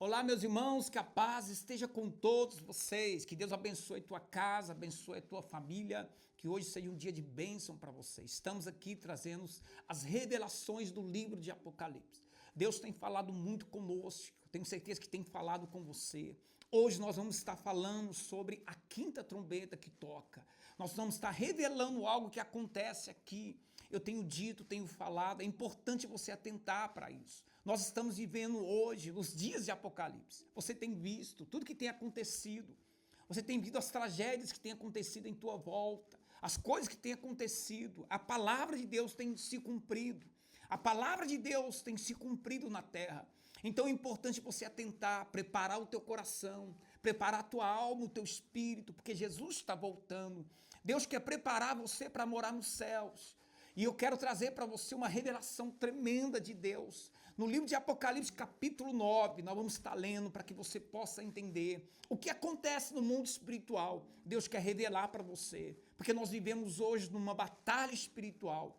Olá, meus irmãos, que a paz esteja com todos vocês, que Deus abençoe tua casa, abençoe a tua família, que hoje seja um dia de bênção para você. Estamos aqui trazendo as revelações do livro de Apocalipse. Deus tem falado muito conosco, tenho certeza que tem falado com você. Hoje nós vamos estar falando sobre a quinta trombeta que toca. Nós vamos estar revelando algo que acontece aqui. Eu tenho dito, tenho falado, é importante você atentar para isso. Nós estamos vivendo hoje, nos dias de Apocalipse. Você tem visto tudo que tem acontecido. Você tem visto as tragédias que têm acontecido em tua volta, as coisas que têm acontecido. A palavra de Deus tem se cumprido. A palavra de Deus tem se cumprido na terra. Então é importante você atentar, preparar o teu coração, preparar a tua alma, o teu espírito, porque Jesus está voltando. Deus quer preparar você para morar nos céus. E eu quero trazer para você uma revelação tremenda de Deus. No livro de Apocalipse, capítulo 9, nós vamos estar lendo para que você possa entender o que acontece no mundo espiritual. Deus quer revelar para você, porque nós vivemos hoje numa batalha espiritual.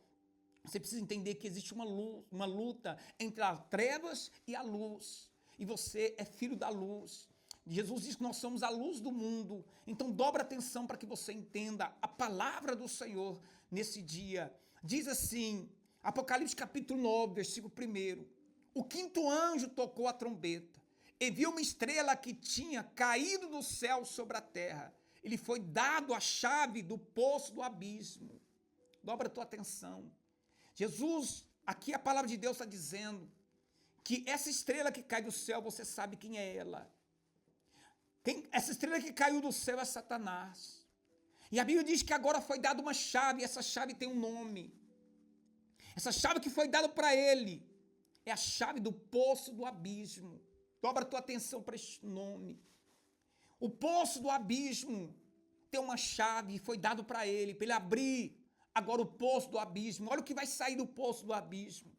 Você precisa entender que existe uma luta entre as trevas e a luz. E você é filho da luz. Jesus diz que nós somos a luz do mundo. Então dobra atenção para que você entenda a palavra do Senhor nesse dia. Diz assim, Apocalipse capítulo 9, versículo 1. O quinto anjo tocou a trombeta e viu uma estrela que tinha caído do céu sobre a terra. Ele foi dado a chave do poço do abismo. Dobra a tua atenção. Jesus, aqui a palavra de Deus está dizendo que essa estrela que cai do céu, você sabe quem é ela. Essa estrela que caiu do céu é Satanás. E a Bíblia diz que agora foi dada uma chave, e essa chave tem um nome. Essa chave que foi dada para ele é a chave do poço do abismo. Dobra a tua atenção para este nome. O poço do abismo tem uma chave, foi dado para ele abrir agora o poço do abismo. Olha o que vai sair do poço do abismo.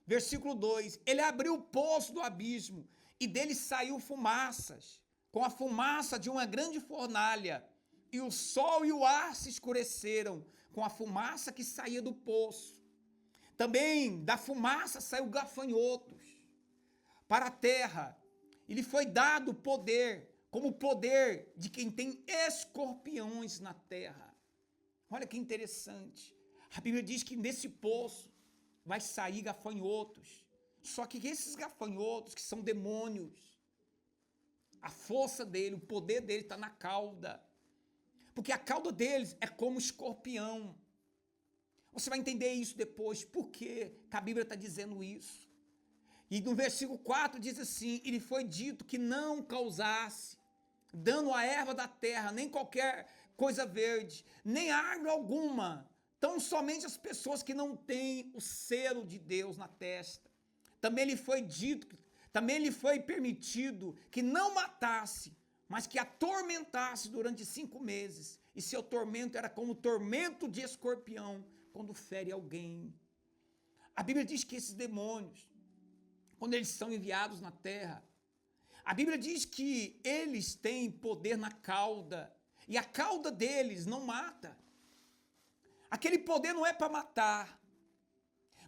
Versículo 2. Ele abriu o poço do abismo e dele saiu fumaças, com a fumaça de uma grande fornalha. E o sol e o ar se escureceram com a fumaça que saía do poço. Também da fumaça saiu gafanhotos para a terra. E lhe foi dado poder, como o poder de quem tem escorpiões na terra. Olha que interessante. A Bíblia diz que nesse poço vai sair gafanhotos. Só que esses gafanhotos, que são demônios, a força dele, o poder dele está na cauda. Porque a cauda deles é como escorpião. Você vai entender isso depois, por que a Bíblia está dizendo isso. E no versículo 4 diz assim, e lhe foi dito que não causasse dano à erva da terra, nem qualquer coisa verde, nem árvore alguma, tão somente as pessoas que não têm o selo de Deus na testa. Também lhe foi dito, também lhe foi permitido que não matasse, mas que atormentasse durante 5 meses. E seu tormento era como o tormento de escorpião, quando fere alguém. A Bíblia diz que esses demônios, quando eles são enviados na terra, a Bíblia diz que eles têm poder na cauda, e a cauda deles não mata. Aquele poder não é para matar,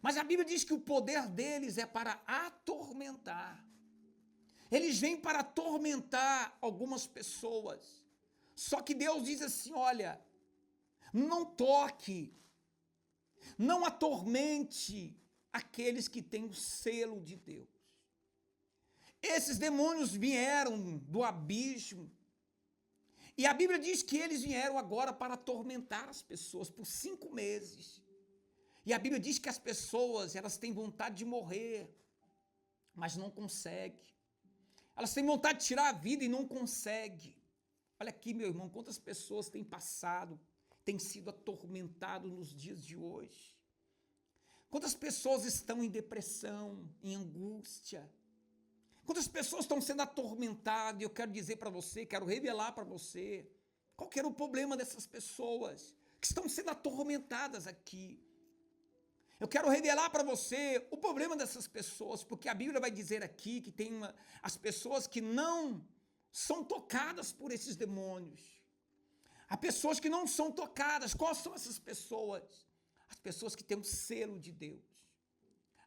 mas a Bíblia diz que o poder deles é para atormentar. Eles vêm para atormentar algumas pessoas. Só que Deus diz assim, olha, não toque, não atormente aqueles que têm o selo de Deus. Esses demônios vieram do abismo. E a Bíblia diz que eles vieram agora para atormentar as pessoas por 5 meses. E a Bíblia diz que as pessoas, elas têm vontade de morrer, mas não conseguem. Elas têm vontade de tirar a vida e não conseguem. Olha aqui, meu irmão, quantas pessoas têm passado, têm sido atormentadas nos dias de hoje. Quantas pessoas estão em depressão, em angústia. Quantas pessoas estão sendo atormentadas, e eu quero dizer para você, quero revelar para você, qual que era o problema dessas pessoas que estão sendo atormentadas aqui. Eu quero revelar para você o problema dessas pessoas, porque a Bíblia vai dizer aqui que tem as pessoas que não são tocadas por esses demônios. Há pessoas que não são tocadas. Quais são essas pessoas? As pessoas que têm o selo de Deus.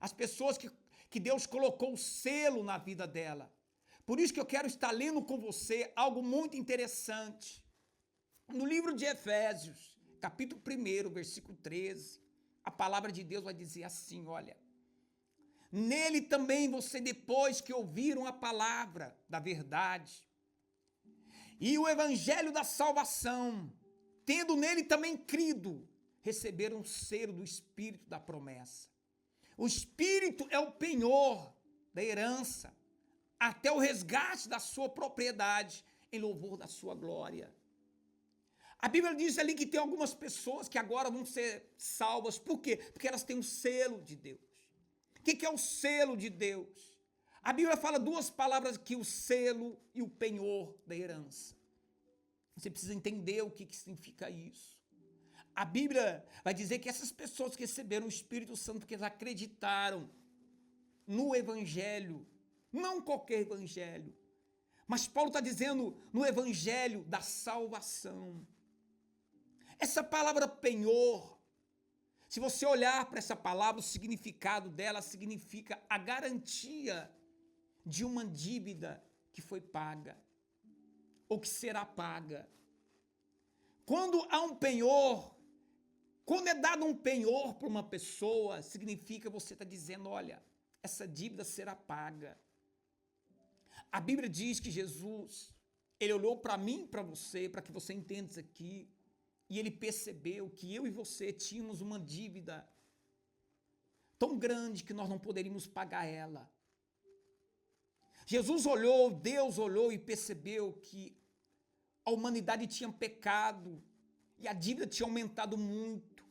As pessoas que Deus colocou o selo na vida dela. Por isso que eu quero estar lendo com você algo muito interessante. No livro de Efésios, capítulo 1, versículo 13, a palavra de Deus vai dizer assim, olha: nele também você, depois que ouviram a palavra da verdade e o evangelho da salvação, tendo nele também crido, receberam o selo do Espírito da promessa. O Espírito é o penhor da herança, até o resgate da sua propriedade, em louvor da sua glória. A Bíblia diz ali que tem algumas pessoas que agora vão ser salvas. Por quê? Porque elas têm o selo de Deus. O que é o selo de Deus? A Bíblia fala duas palavras aqui, o selo e o penhor da herança. Você precisa entender o que significa isso. A Bíblia vai dizer que essas pessoas que receberam o Espírito Santo, porque elas acreditaram no Evangelho, não qualquer Evangelho, mas Paulo está dizendo no Evangelho da salvação. Essa palavra penhor, se você olhar para essa palavra, o significado dela significa a garantia de uma dívida que foi paga, ou que será paga. Quando há um penhor, quando é dado um penhor para uma pessoa, significa você está dizendo, olha, essa dívida será paga. A Bíblia diz que Jesus, ele olhou para mim e para você, para que você entenda isso aqui, e ele percebeu que eu e você tínhamos uma dívida tão grande que nós não poderíamos pagar ela. Jesus olhou, Deus olhou e percebeu que a humanidade tinha pecado e a dívida tinha aumentado muito.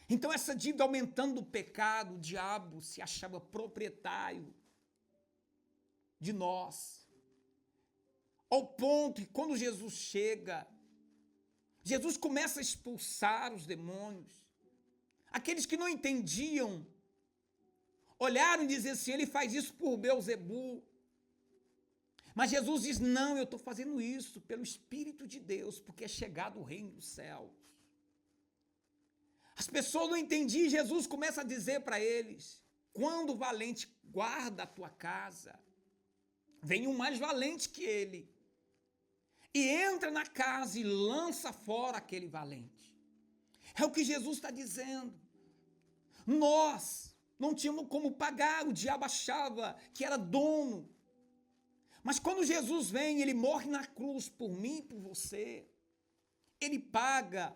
Então essa dívida aumentando o pecado, o diabo se achava proprietário de nós. Ao ponto que quando Jesus chega, Jesus começa a expulsar os demônios. Aqueles que não entendiam, olharam e diziam assim, ele faz isso por Beelzebu. Mas Jesus diz, não, eu estou fazendo isso pelo Espírito de Deus, porque é chegado o reino dos céus. As pessoas não entendiam, Jesus começa a dizer para eles, quando o valente guarda a tua casa, vem um mais valente que ele, e entra na casa e lança fora aquele valente. É o que Jesus está dizendo. Nós não tínhamos como pagar, o diabo achava que era dono. Mas quando Jesus vem, ele morre na cruz por mim e por você. Ele paga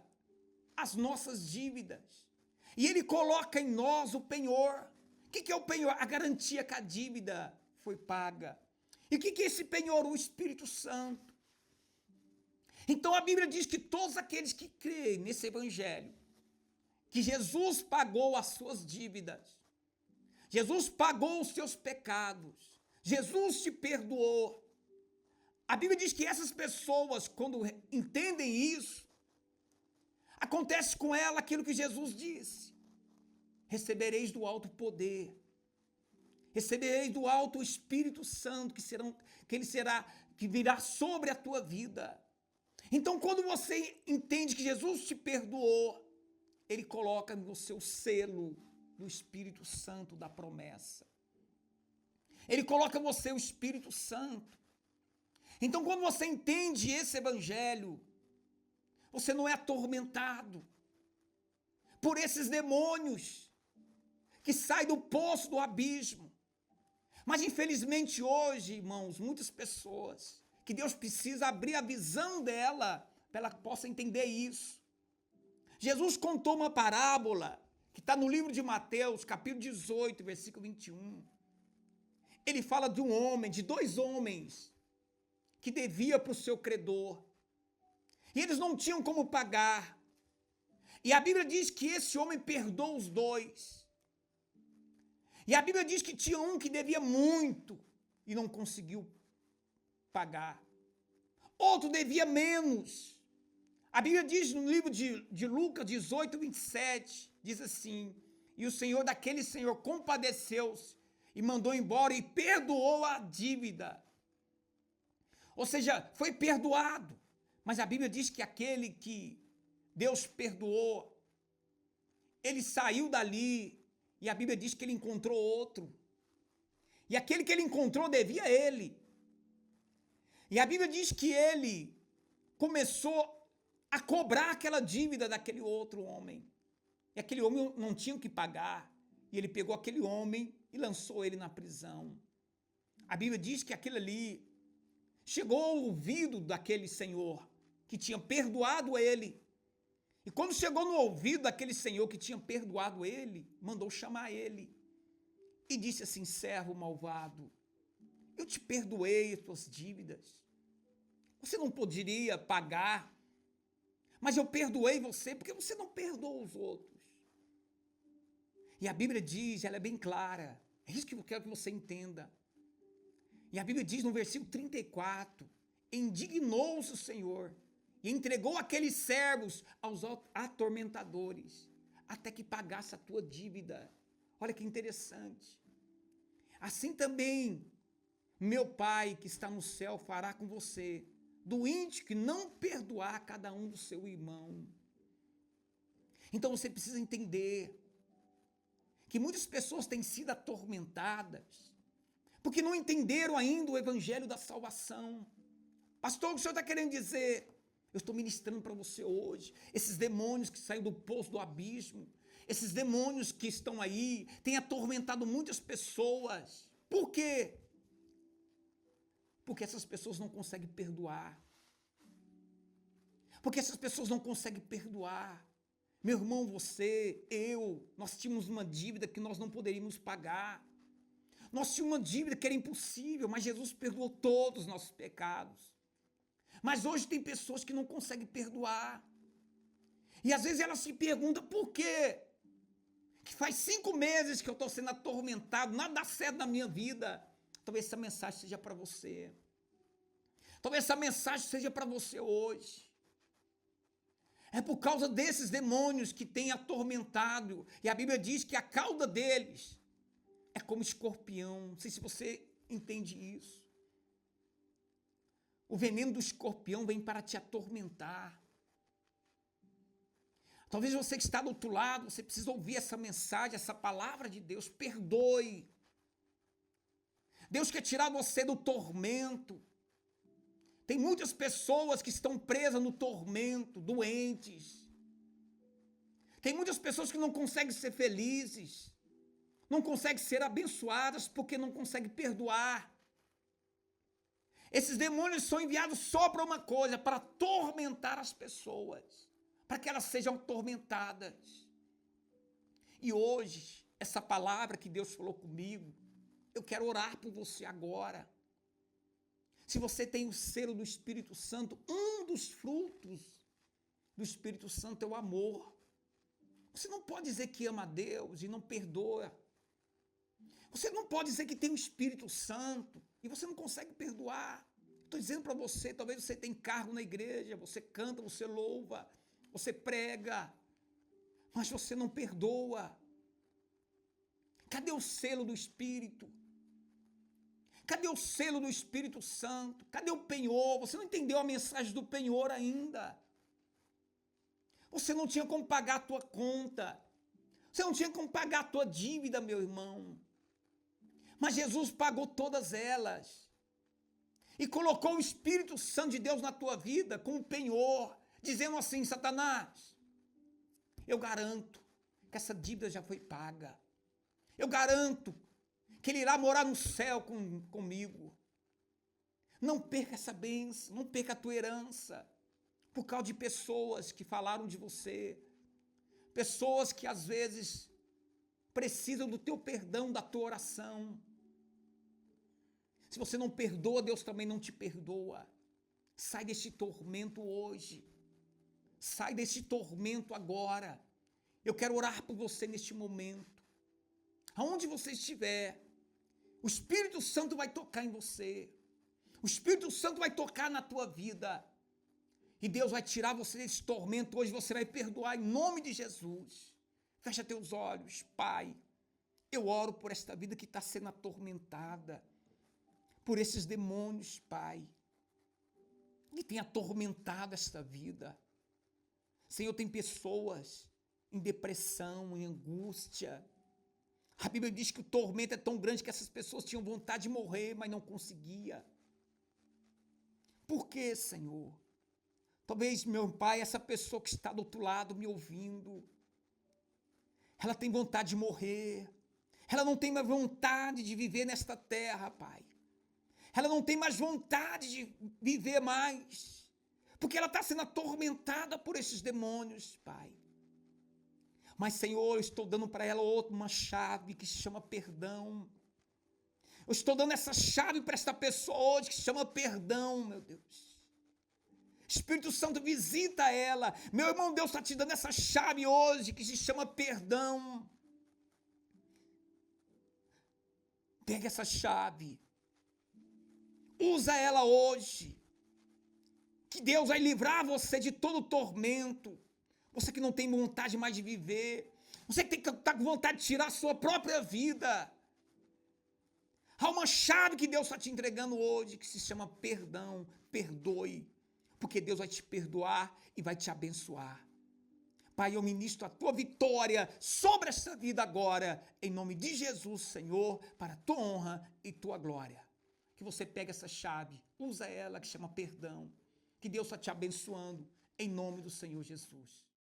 as nossas dívidas. E ele coloca em nós o penhor. O que é o penhor? A garantia que a dívida foi paga. E o que é esse penhor? O Espírito Santo. Então a Bíblia diz que todos aqueles que creem nesse evangelho, que Jesus pagou as suas dívidas, Jesus pagou os seus pecados, Jesus te perdoou. A Bíblia diz que essas pessoas, quando entendem isso, acontece com ela aquilo que Jesus disse: recebereis do alto poder, recebereis do alto o Espírito Santo, que virá sobre a tua vida. Então, quando você entende que Jesus te perdoou, ele coloca no seu selo do Espírito Santo da promessa. Ele coloca em você o Espírito Santo. Então, quando você entende esse evangelho, você não é atormentado por esses demônios que saem do poço do abismo. Mas, infelizmente, hoje, irmãos, muitas pessoas, que Deus precisa abrir a visão dela, para ela possa entender isso. Jesus contou uma parábola, que está no livro de Mateus, capítulo 18, versículo 21. Ele fala de um homem, de dois homens, que devia para o seu credor. E eles não tinham como pagar. E a Bíblia diz que esse homem perdoou os dois. E a Bíblia diz que tinha um que devia muito e não conseguiu pagar. Outro devia menos. A Bíblia diz no livro de Lucas 18, 27, diz assim: e o Senhor daquele senhor compadeceu-se e mandou embora e perdoou a dívida. Ou seja, foi perdoado. Mas a Bíblia diz que aquele que Deus perdoou, ele saiu dali e a Bíblia diz que ele encontrou outro. E aquele que ele encontrou devia a ele. E a Bíblia diz que ele começou a cobrar aquela dívida daquele outro homem. E aquele homem não tinha o que pagar. E ele pegou aquele homem e lançou ele na prisão. A Bíblia diz que aquilo ali chegou ao ouvido daquele senhor que tinha perdoado ele. E quando chegou no ouvido daquele senhor que tinha perdoado ele, mandou chamar ele. E disse assim: servo malvado, eu te perdoei as tuas dívidas. Você não poderia pagar, mas eu perdoei você porque você não perdoou os outros. E a Bíblia diz, ela é bem clara, é isso que eu quero que você entenda. E a Bíblia diz no versículo 34, indignou-se o Senhor e entregou aqueles servos aos atormentadores, até que pagasse a tua dívida. Olha que interessante. Assim também, meu Pai que está no céu fará com você, do ímpio que não perdoar cada um do seu irmão. Então você precisa entender que muitas pessoas têm sido atormentadas, porque não entenderam ainda o evangelho da salvação. Pastor, o que o senhor está querendo dizer? Eu estou ministrando para você hoje, esses demônios que saem do poço do abismo, esses demônios que estão aí, têm atormentado muitas pessoas. Por quê? Porque essas pessoas não conseguem perdoar. Porque essas pessoas não conseguem perdoar. Meu irmão, você, eu, nós tínhamos uma dívida que nós não poderíamos pagar. Nós tínhamos uma dívida que era impossível, mas Jesus perdoou todos os nossos pecados. Mas hoje tem pessoas que não conseguem perdoar. E às vezes elas se perguntam por quê? Que faz 5 meses que eu estou sendo atormentado, nada dá certo na minha vida. Talvez essa mensagem seja para você. Talvez essa mensagem seja para você hoje. É por causa desses demônios que têm atormentado. E a Bíblia diz que a cauda deles é como escorpião. Não sei se você entende isso. O veneno do escorpião vem para te atormentar. Talvez você que está do outro lado, você precisa ouvir essa mensagem, essa palavra de Deus. Perdoe. Deus quer tirar você do tormento. Tem muitas pessoas que estão presas no tormento, doentes. Tem muitas pessoas que não conseguem ser felizes, não conseguem ser abençoadas porque não conseguem perdoar. Esses demônios são enviados só para uma coisa, para atormentar as pessoas, para que elas sejam atormentadas. E hoje, essa palavra que Deus falou comigo, eu quero orar por você agora. Se você tem o selo do Espírito Santo, um dos frutos do Espírito Santo é o amor. Você não pode dizer que ama a Deus e não perdoa. Você não pode dizer que tem o Espírito Santo e você não consegue perdoar. Estou dizendo para você, talvez você tenha cargo na igreja, você canta, você louva, você prega, mas você não perdoa. Cadê o selo do Espírito? Cadê o selo do Espírito Santo? Cadê o penhor? Você não entendeu a mensagem do penhor ainda. Você não tinha como pagar a tua conta. Você não tinha como pagar a tua dívida, meu irmão. Mas Jesus pagou todas elas. E colocou o Espírito Santo de Deus na tua vida como penhor, dizendo assim: Satanás, eu garanto que essa dívida já foi paga. Eu garanto que ele irá morar no céu comigo. Não perca essa bênção, não perca a tua herança, por causa de pessoas que falaram de você, pessoas que às vezes precisam do teu perdão, da tua oração. Se você não perdoa, Deus também não te perdoa. Sai deste tormento hoje, sai deste tormento agora. Eu quero orar por você neste momento, aonde você estiver. O Espírito Santo vai tocar em você. O Espírito Santo vai tocar na tua vida. E Deus vai tirar você desse tormento. Hoje você vai perdoar em nome de Jesus. Fecha teus olhos. Pai, eu oro por esta vida que está sendo atormentada. Por esses demônios, Pai, que tem atormentado esta vida. Senhor, tem pessoas em depressão, em angústia. A Bíblia diz que o tormento é tão grande que essas pessoas tinham vontade de morrer, mas não conseguia. Por quê, Senhor? Talvez, meu Pai, essa pessoa que está do outro lado me ouvindo, ela tem vontade de morrer, ela não tem mais vontade de viver nesta terra, Pai. Ela não tem mais vontade de viver mais, porque ela está sendo atormentada por esses demônios, Pai. Mas, Senhor, eu estou dando para ela uma chave que se chama perdão. Eu estou dando essa chave para esta pessoa hoje que se chama perdão, meu Deus. Espírito Santo, visita ela. Meu irmão, Deus está te dando essa chave hoje que se chama perdão. Pega essa chave. Usa ela hoje. Que Deus vai livrar você de todo tormento. Você que não tem vontade mais de viver. Você que está com vontade de tirar a sua própria vida. Há uma chave que Deus está te entregando hoje que se chama perdão. Perdoe. Porque Deus vai te perdoar e vai te abençoar. Pai, eu ministro a tua vitória sobre essa vida agora, em nome de Jesus, Senhor, para a tua honra e tua glória. Que você pegue essa chave, usa ela que chama perdão. Que Deus está te abençoando, em nome do Senhor Jesus.